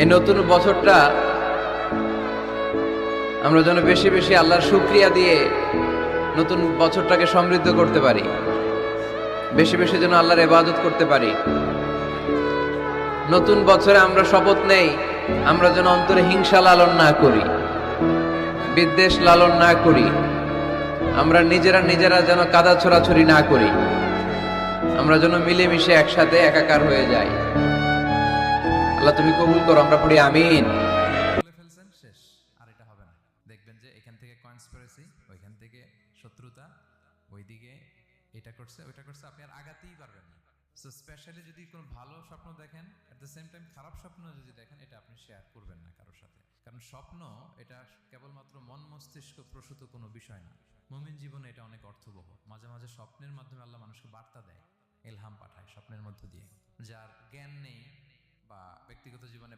এই নতুন বছরটা আমরা যেন বেশি বেশি আল্লাহর শুকরিয়া দিয়ে নতুন বছরটাকে সমৃদ্ধ করতে পারি, বেশি বেশি যেন আল্লাহর ইবাদত করতে পারি। নতুন বছরে আমরা শপথ নেই, আমরা যেন অন্তরে হিংসা লালন না করি, বিদ্বেষ লালন না করি, আমরা নিজেরা যেন কাদা ছোড়াছড়ি না করি, আমরা যেন মিলেমিশে একসাথে একাকার হয়ে যাই। আল্লাহ তুমি কবুল করো, আমরা পড়ি আমিন। বলে ফেলছেন, শেষ, আর এটা হবে না। দেখবেন যে এখান থেকে কনস্পিরেসি, ওইখান থেকে শত্রুতা, ওইদিকে এটা করছে ওইটা করছে, আপনি আর আগাতেই পারবেন না। সো স্পেশালি যদি কোনো ভালো স্বপ্ন দেখেন, এট দ্য সেম টাইম খারাপ স্বপ্ন যদি দেখেন, এটা আপনি শেয়ার করবেন না কারোর সাথে। কারণ স্বপ্ন এটা কেবলমাত্র মন মস্তিষ্ক প্রসূত কোনো বিষয় না। মুমিন জীবনে এটা অনেক অর্থবহ। মাঝে মাঝে স্বপ্নের মাধ্যমে আল্লাহ মানুষকে বার্তা দেয়, ইলহাম পাঠায় স্বপ্নের মধ্য দিয়ে। যার জ্ঞান নেই বা ব্যক্তিগত জীবনে